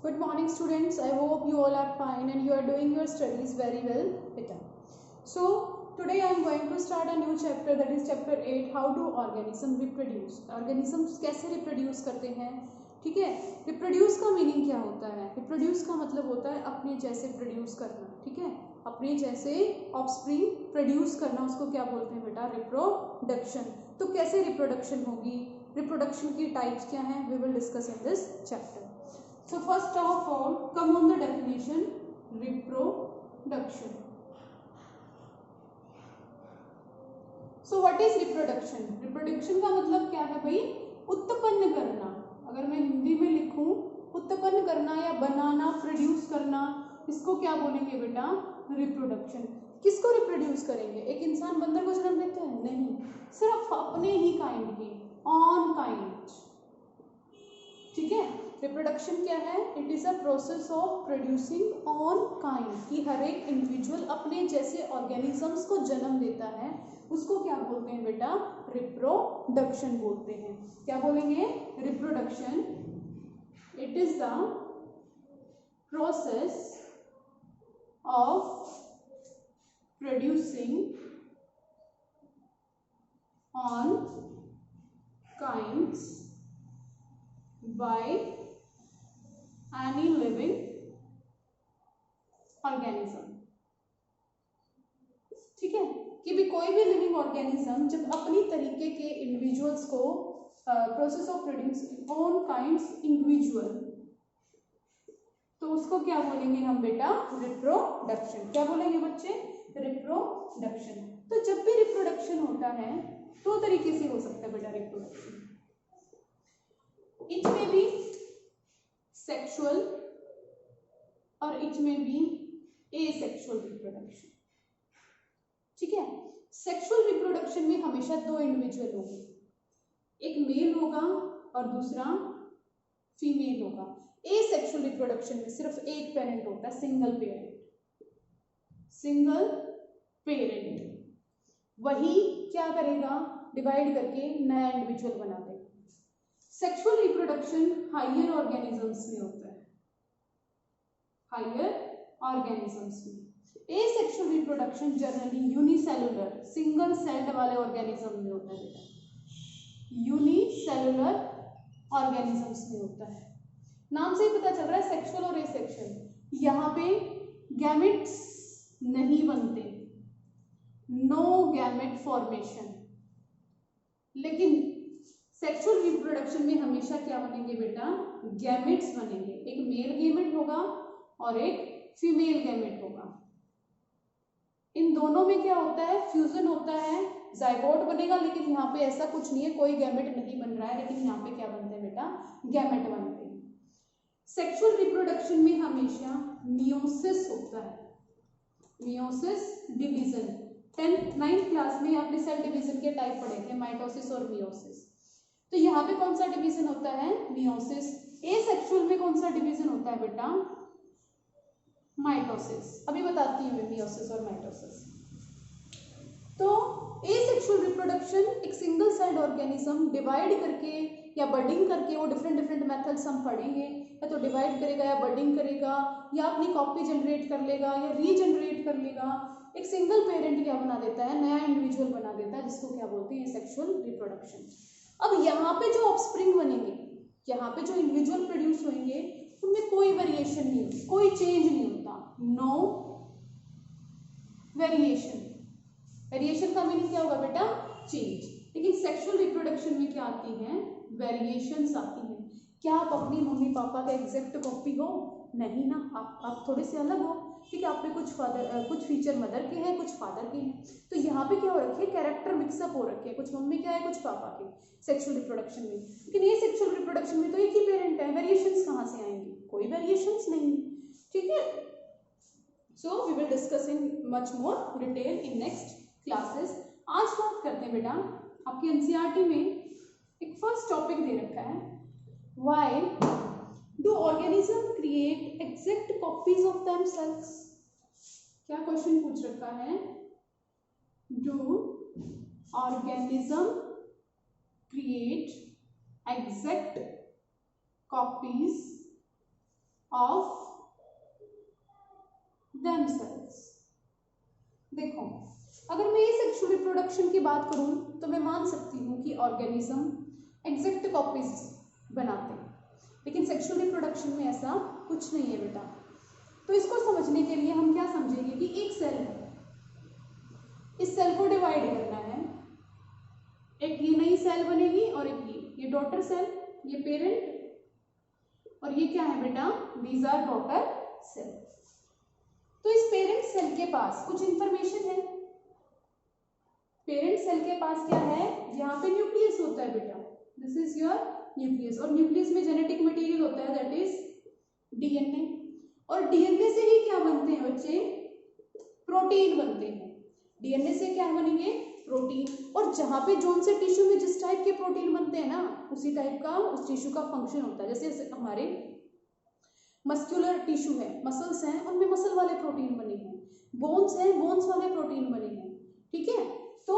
Good morning students. I hope you all are fine and you are doing your studies very well. Beta. So today I am going to start a new chapter, that is chapter 8, how do organism reproduce. Organisms कैसे reproduce करते हैं, ठीक है। reproduce का meaning क्या होता है? reproduce का मतलब होता है अपने जैसे produce करना, ठीक है। अपने जैसे offspring produce करना, उसको क्या बोलते हैं बेटा? reproduction। तो कैसे reproduction होगी, reproduction की types क्या हैं, we will discuss in this chapter. So first of all, come on the definition, reproduction. So what is reproduction? reproduction का मतलब क्या है भाई? उत्पन्न करना। अगर मैं हिंदी में लिखूं उत्पन्न करना या बनाना, प्रोड्यूस करना, इसको क्या बोलेंगे बेटा? रिप्रोडक्शन। किसको रिप्रोड्यूस करेंगे? एक इंसान बंदर को जन्म देता है? नहीं, सिर्फ अपने ही काइंड की, ऑन काइंड, ठीक है। रिप्रोडक्शन क्या है? It is a process of producing on kind, कि हर एक इंडिविजुअल अपने जैसे ऑर्गेनिजम्स को जन्म देता है, उसको क्या बोलते हैं बेटा? रिप्रोडक्शन बोलते हैं। क्या बोलेंगे? Reproduction. It is the process of producing on kinds by any living organism, ठीक है। कि भी कोई भी लिविंग ऑर्गेनिज्म जब अपनी तरीके के इंडिविजुअल्स को process of producing on kinds individual, तो उसको क्या बोलेंगे हम बेटा? रिप्रोडक्शन। क्या बोलेंगे बच्चे? रिप्रोडक्शन। तो जब भी रिप्रोडक्शन होता है दो तरीके से हो सकता है बेटा रिप्रोडक्शन। इच में भी सेक्सुअल और इच में भी एसेक्सुअल रिप्रोडक्शन, ठीक है। सेक्सुअल रिप्रोडक्शन में हमेशा दो इंडिविजुअल होंगे, एक मेल होगा और दूसरा फीमेल होगा। एसेक्सुअल रिप्रोडक्शन में सिर्फ एक पेरेंट होता है, सिंगल पेरेंट। सिंगल पेरेंट वही क्या करेगा? डिवाइड करके नया इंडिविजुअल बना देगा। सेक्सुअल रिप्रोडक्शन हायर ऑर्गेनिजम्स में होता है, हायर ऑर्गेनिजम्स में। Asexual reproduction generally unicellular, single celled वाले ऑर्गेनिज्म में होता है बेटा। यूनिसेलुलर ऑर्गेनिजम्स में होता है। नाम से ही पता चल रहा है सेक्सुअल और एसेक्सुअल। यहाँ पे गैमेट्स नहीं बनते, नो गैमेट फॉर्मेशन। लेकिन सेक्सुअल रिप्रोडक्शन में हमेशा क्या बनेंगे बेटा? गैमेट्स बनेंगे। एक मेल गैमेट होगा और एक फीमेल गैमेट होगा। इन दोनों में क्या होता है? फ्यूजन होता है, जाइगोट बनेगा। लेकिन यहाँ पे ऐसा कुछ नहीं है, कोई गैमेट नहीं बन रहा है, लेकिन यहाँ पे क्या बनते हैं बेटा? गैमेट बनते हैं। सेक्सुअल रिप्रोडक्शन में हमेशा मियोसिस होता है, मियोसिस डिवीजन। 9th क्लास में आपने सेल डिवीजन के टाइप पढ़े थे, माइटोसिस और मियोसिस। तो यहाँ पे कौन सा डिवीजन होता है? मियोसिस। एसेक्सुअल में कौन सा डिवीजन होता है बेटा? माइटोसिस। अभी बताती हूँ मैं मियोसिस और माइटोसिस। तो एसेक्सुअल रिप्रोडक्शन एक सिंगल सेल्ड ऑर्गेनिज्म डिवाइड करके या बर्डिंग करके, वो डिफरेंट मेथड्स हम पढ़ेंगे, या तो डिवाइड करेगा या बर्डिंग करेगा या अपनी कॉपी जनरेट कर लेगा या रीजनरेट कर लेगा। एक सिंगल पेरेंट क्या बना देता है? नया इंडिविजुअल बना देता है, जिसको क्या बोलते हैं? Sexual reproduction. अब यहाँ पे जो ऑफस्प्रिंग बनेंगे, यहाँ पे जो इंडिविजुअल प्रोड्यूस होंगे, उनमें कोई वेरिएशन नहीं होती, कोई चेंज नहीं होता, नो वेरिएशन। वेरिएशन का मीनिंग क्या होगा बेटा? चेंज। लेकिन सेक्सुअल रिप्रोडक्शन में क्या आती हैं? वेरिएशंस आती हैं। क्या आप अपनी मम्मी पापा का एग्जैक्ट कॉपी हो? नहीं ना, आप थोड़े से अलग हो, ठीक है। आप में कुछ फीचर मदर के हैं, कुछ फादर के हैं। तो यहाँ पे क्या हो रखे? कैरेक्टर मिक्सअप हो रखे हैं, कुछ मम्मी के है कुछ पापा के, सेक्सुअल रिप्रोडक्शन में। लेकिन ये सेक्सुअल रिप्रोडक्शन में तो एक ही पेरेंट है, वेरिएशंस कहाँ से आएंगे? कोई वेरिएशंस नहीं, ठीक है। So we will discuss in much more detail in next classes. आज बात करते हैं बेटा, आपकी एनसीईआरटी में एक फर्स्ट टॉपिक दे रखा है, why do organism create exact copies of themselves. क्या क्वेश्चन पूछ रखा है? Do organism create exact copies of themselves। देखो, अगर मैं सेक्सुअल रिप्रोडक्शन की बात करूं तो मैं मान सकती हूं कि ऑर्गेनिज्म एग्जैक्ट कॉपीज बनाते हैं, लेकिन सेक्सुअल रिप्रोडक्शन में ऐसा कुछ नहीं है बेटा। तो इसको समझने के लिए हम क्या समझेंगे कि एक सेल है, इस सेल को डिवाइड करना है, एक ये नई सेल बनेगी और एक ये डॉटर सेल, ये पेरेंट, और ये क्या है बेटा, दीज आर डॉटर सेल। तो इस पेरेंट सेल के पास कुछ इंफॉर्मेशन है। पेरेंट सेल के पास क्या है, यहाँ पे न्यूक्लियस होता है बेटा, दिस इज योर न्यूक्लियस, और न्यूक्लियस में जेनेटिक मटेरियल होता है, दैट इज डीएनए। और डीएनए से ही क्या बनते हैं बच्चे, प्रोटीन बनते हैं। डीएनए से क्या बनेंगे, प्रोटीन। और जहां पे जोन से टिश्यू में जिस टाइप के प्रोटीन बनते हैं ना, उसी टाइप का उस टिश्यू का फंक्शन होता है। जैसे हमारे मस्कुलर टिश्यू है, मसल्स हैं, उनमें मसल वाले प्रोटीन बने हैं, बोन्स हैं, बोन्स वाले प्रोटीन बने हैं, ठीक है। तो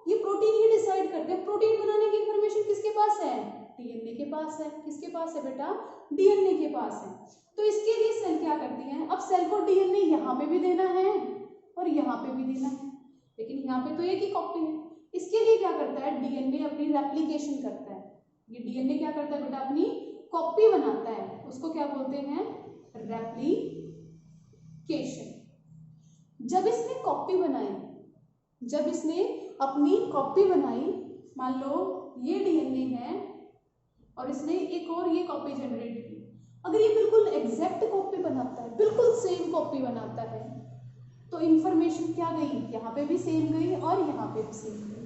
ये प्रोटीन ही डिसाइड करते हैं। प्रोटीन बनाने की इंफॉर्मेशन किसके पास है, डीएनए के पास है। किसके पास है बेटा, डीएनए के पास है। तो इसके लिए सेल क्या करती है, अब सेल को डीएनए यहाँ पे भी देना है और यहाँ पे भी देना है, लेकिन यहाँ पे तो एक ही कॉपी है। इसके लिए क्या करता है, डीएनए अपनी रेप्लिकेशन करता है। ये डीएनए क्या करता है बेटा, अपनी कॉपी बनाता है, उसको क्या बोलते हैं, रेप्लिकेशन। जब इसने कॉपी बनाई, जब इसने अपनी कॉपी बनाई, मान लो ये डीएनए है और इसने एक और ये कॉपी जनरेट की, अगर ये बिल्कुल एग्जैक्ट कॉपी बनाता है, बिल्कुल सेम कॉपी बनाता है, तो इंफॉर्मेशन क्या गई, यहाँ पे भी सेम गई और यहाँ पे भी सेम गई।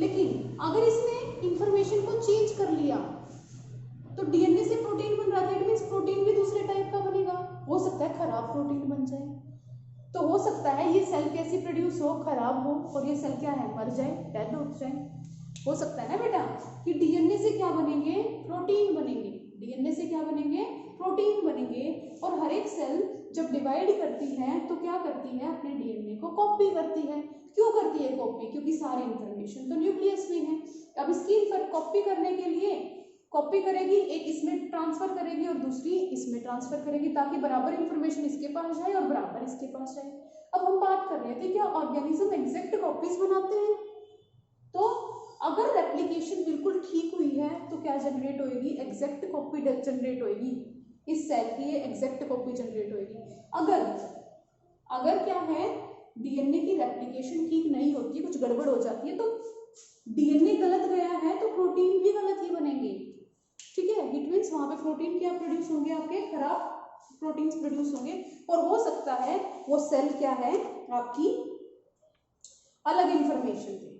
लेकिन अगर इसने इंफॉर्मेशन को चेंज कर लिया, तो डीएनए से प्रोटीन बन रहा था, इट मींस प्रोटीन भी दूसरे टाइप का बनेगा। हो सकता है खराब प्रोटीन बन जाए, तो हो सकता है ये सेल कैसी प्रोड्यूस हो, खराब हो, और ये सेल क्या है, मर जाए, डेड हो जाए। हो सकता है ना बेटा कि डीएनए से क्या बनेंगे, प्रोटीन बनेंगे, डीएनए से क्या बनेंगे, प्रोटीन बनेंगे। और हर एक सेल जब डिवाइड करती है तो क्या करती है, अपने डीएनए को कॉपी करती है। क्यों करती है कॉपी, क्योंकि सारी इंफॉर्मेशन तो न्यूक्लियस में है। अब इसकी कॉपी करने के लिए कॉपी करेगी, एक इसमें ट्रांसफर करेगी और दूसरी इसमें ट्रांसफर करेगी, ताकि बराबर इंफॉर्मेशन इसके पास जाए और बराबर इसके पास जाए। अब हम बात कर रहे थे क्या ऑर्गेनिज्म एग्जैक्ट कॉपीज बनाते हैं, तो अगर रेप्लिकेशन बिल्कुल ठीक हुई है तो क्या जनरेट होएगी, एग्जैक्ट कॉपी जनरेट होएगी, इस सेल की ये एग्जैक्ट कॉपी जनरेट होएगी। अगर क्या है, डीएनए की रेप्लिकेशन ठीक नहीं होती, कुछ गड़बड़ हो जाती है, तो डीएनए गलत गया है तो प्रोटीन भी गलत ही बनेंगे, ठीक है। इट मीन्स वहां पे प्रोटीन क्या प्रोड्यूस होंगे, आपके खराब प्रोटीन्स प्रोड्यूस होंगे, और हो सकता है वो सेल क्या है, आपकी अलग इंफॉर्मेशन दे।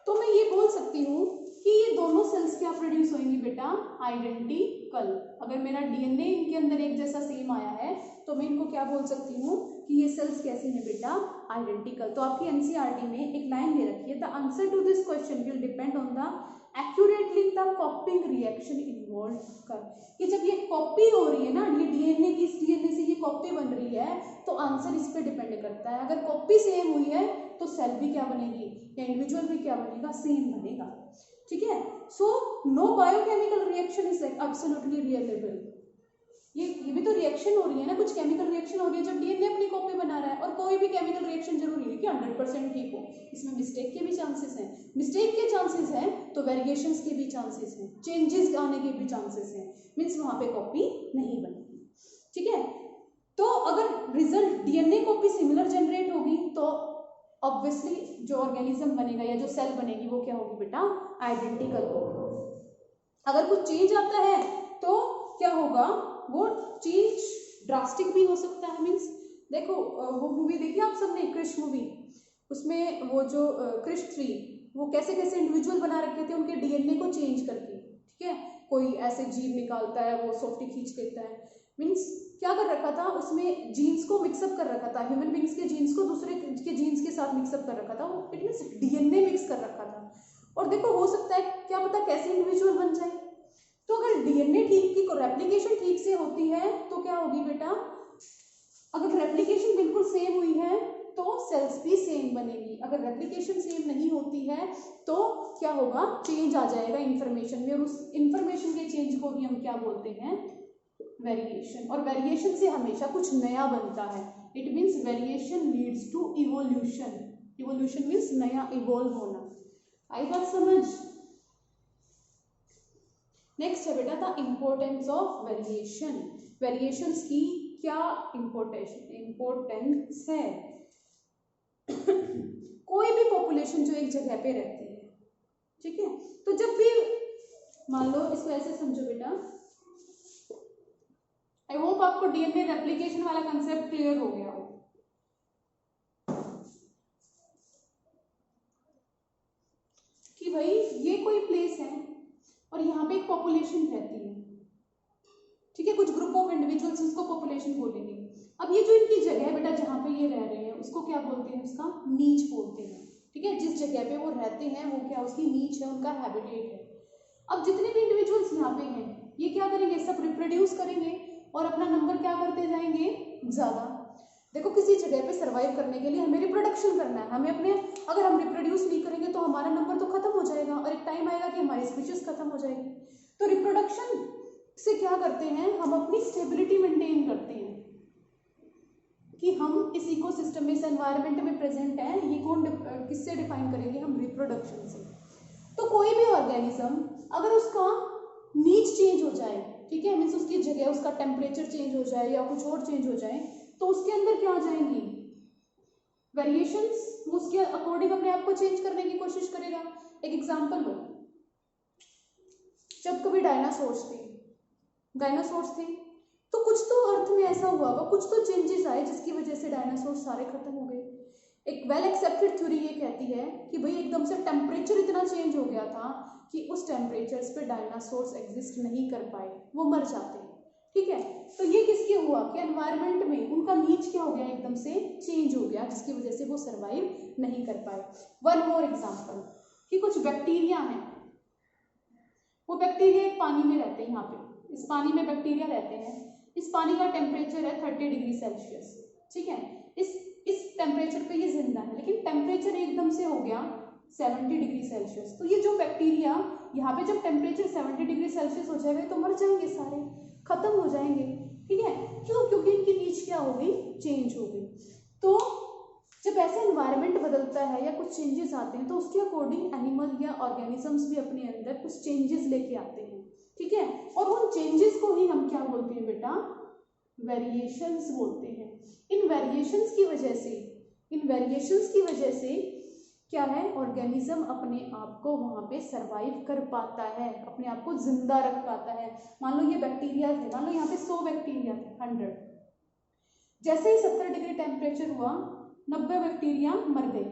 तो मैं ये बोल सकती हूँ कि ये दोनों सेल्स क्या प्रोड्यूस होंगी बेटा, आइडेंटिकल। अगर मेरा डीएनए इनके अंदर एक जैसा सेम आया है तो मैं इनको क्या बोल सकती हूँ कि ये सेल्स कैसी हैं बेटा, आइडेंटिकल। तो आपकी एनसीईआरटी में एक लाइन दे रखी है, the answer to this question will depend on the accurately the copying reaction involve कर। कि जब ये कॉपी हो रही है ना, ये डीएनए की, इस डीएनए से ये कॉपी बन रही है, तो आंसर इस पर डिपेंड करता है। अगर कॉपी सेम हुई है तो सेल भी क्या बनेगी, या इंडिविजुअल भी क्या बनेगा, सेम बनेगा, ठीक है। So no biochemical reaction is absolutely reliable. ये भी तो रिएक्शन हो रही है ना, कुछ केमिकल रिएक्शन हो रही है जब डीएनए अपनी कॉपी बना रहा है, और कोई भी केमिकल रिएक्शन जरूरी है कि 100% ठीक हो, इसमें मिस्टेक के भी चांसेस हैं। मिस्टेक के चांसेस हैं तो वेरिएशंस के भी चांसेस हैं, चेंजेस आने के भी चांसेस हैं, मीन्स वहां पे कॉपी नहीं बनेगी, ठीक है। तो अगर result DNA copy similar generate होगी तो ऑब्वियसली जो ऑर्गेनिज्म बनेगा या जो सेल बनेगी वो क्या होगी बेटा, आइडेंटिकल होगी। अगर कुछ चेंज आता है तो क्या होगा, वो चेंज ड्रास्टिक भी हो सकता है। मीन्स देखो, वो मूवी देखी आप सबने, क्रिश मूवी, उसमें वो जो क्रिश 3, वो कैसे कैसे इंडिविजुअल बना रखे थे उनके डीएनए को चेंज करके, ठीक है। कोई ऐसे जीन निकालता है, वो सॉफ्टी खींच देता है, मीन्स क्या कर रखा था उसमें, जीन्स को मिक्सअप कर रखा था, ह्यूमन बींग्स के जीन्स को दूसरे के जीन्स के साथ मिक्सअप कर रखा था, वो इट मीन्स डीएनए मिक्स कर रखा था। और देखो हो सकता है क्या पता कैसे इंडिविजुअल बन जाए। तो अगर डीएनए ठीक की रेप्लिकेशन ठीक से होती है तो क्या होगी बेटा, अगर रेप्लिकेशन बिल्कुल सेम हुई है तो सेल्स भी सेम बनेगी। अगर रेप्लिकेशन सेम नहीं होती है तो क्या होगा, चेंज आ जाएगा इंफॉर्मेशन में, और उस इंफॉर्मेशन के चेंज को भी हम क्या बोलते हैं, वेरिएशन। और वेरिएशन से हमेशा कुछ नया बनता है। It means variation leads to evolution. Evolution means नया इवोल्व होना। आई बात समझ। नेक्स्ट है बेटा the importance of variation. Variations की क्या इम्पोर्टेंस है। कोई भी पॉपुलेशन जो एक जगह पे रहती है, ठीक है, तो जब भी मान लो, इसको ऐसे समझो बेटा, आई होप आपको डीएनए रेप्लिकेशन वाला कंसेप्ट क्लियर हो गया हो। कि भाई ये कोई प्लेस है और यहाँ पे एक पॉपुलेशन रहती है, ठीक है, कुछ ग्रुप ऑफ इंडिविजुअल्स, उसको पॉपुलेशन बोलेंगे। अब ये जो इनकी जगह है बेटा जहाँ पे ये रह रहे हैं, उसको क्या बोलते हैं, उसका नीच बोलते हैं, ठीक है। जिस जगह पे वो रहते हैं वो क्या, उसकी नीच है, उनका हैबिटेट है। अब जितने भी इंडिविजुअल्स यहाँ पे हैं ये क्या करेंगे, सब रिप्रोड्यूस करेंगे और अपना नंबर क्या करते जाएंगे, ज्यादा। देखो किसी जगह पे सर्वाइव करने के लिए हमें रिप्रोडक्शन करना है, हमें अपने, अगर हम रिप्रोड्यूस नहीं करेंगे तो हमारा नंबर तो खत्म हो जाएगा और एक टाइम आएगा कि हमारी स्पीशीज खत्म हो जाएगी। तो रिप्रोडक्शन से क्या करते हैं, हम अपनी स्टेबिलिटी मेंटेन करते हैं कि हम इस इकोसिस्टम में, इस एनवायरनमेंट में प्रेजेंट हैं। ये कौन किससे डिफाइन करेंगे, हम रिप्रोडक्शन से। तो कोई भी ऑर्गेनिज्म अगर उसका नीच चेंज हो जाए, ठीक है, मीन्स उसकी जगह, उसका टेम्परेचर चेंज हो जाए या कुछ और चेंज हो जाए, तो उसके अंदर क्या आ जाएंगी, वेरिएशंस। वो उसके अकॉर्डिंग अपने आप को चेंज करने की कोशिश करेगा। एक एग्जांपल लो, जब कभी डायनासोर्स थे तो कुछ तो अर्थ में ऐसा हुआ होगा, कुछ तो चेंजेस आए जिसकी वजह से डायनासोर सारे खत्म हो गए। एक वेल एक्सेप्टेड थ्योरी ये कहती है कि भाई एकदम से टेम्परेचर इतना चेंज हो गया था कि उस टेम्परेचर पे डायनासोर्स एग्जिस्ट नहीं कर पाए, वो मर जाते हैं, ठीक है। तो ये किसके हुआ कि एनवायरनमेंट में उनका नीच क्या हो गया, एकदम से चेंज हो गया, जिसकी वजह से वो सर्वाइव नहीं कर पाए। वन मोर एग्जाम्पल कि कुछ बैक्टीरिया हैं, वो बैक्टीरिया एक पानी में रहते हैं, यहाँ पे इस पानी में बैक्टीरिया रहते हैं। इस पानी का टेम्परेचर है 30 डिग्री सेल्सियस, ठीक है। इस टेम्परेचर पे ये जिंदा है, लेकिन टेम्परेचर एकदम से हो गया 70 डिग्री सेल्सियस। तो ये जो बैक्टीरिया, यहाँ पे जब टेम्परेचर 70 डिग्री सेल्सियस हो जाएगा तो मर जाएंगे, सारे खत्म हो जाएंगे, ठीक है। क्यों, क्योंकि इनकी नीच क्या हो गई, चेंज हो गई। तो जब ऐसे एनवायरनमेंट बदलता है या कुछ चेंजेस आते हैं तो उसके अकॉर्डिंग एनिमल या ऑर्गेनिजम्स भी अपने अंदर कुछ चेंजेस लेके आते हैं, ठीक है। और उन चेंजेस को ही हम क्या बोलते हैं बेटा, वेरिएशंस बोलते हैं। इन वेरिएशंस की वजह से क्या है, ऑर्गेनिज्म अपने आप को वहां पे सरवाइव कर पाता है, अपने आप को जिंदा रख पाता है। मान लो ये बैक्टीरिया थे, मान लो यहाँ पे 100 बैक्टीरिया थे, 100, जैसे ही 70 डिग्री टेम्परेचर हुआ 90 बैक्टीरिया मर गए,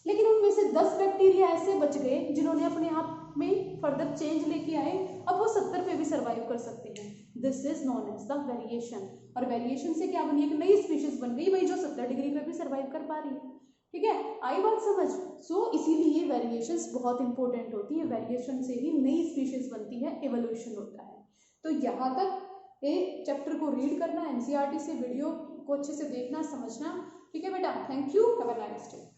लेकिन उनमें से 10 बैक्टीरिया ऐसे बच गए जिन्होंने अपने आप में फर्दर चेंज लेके आए, अब वो 70 पे भी सर्वाइव कर सकते हैं। This is known as the variation. और वेरिएशन से क्या बनी, एक नई स्पीशीज बन गई भाई जो 70 डिग्री पे भी सर्वाइव कर पा रही है, ठीक है। आई बात समझ। सो इसीलिए वेरिएशंस बहुत इंपॉर्टेंट होती है, वेरिएशन से ही नई स्पीशीज बनती है, एवोल्यूशन होता है। तो यहाँ तक एक चैप्टर को रीड करना, एनसीईआरटी से वीडियो को अच्छे से देखना, समझना, ठीक है बेटा। Thank you, have a nice day.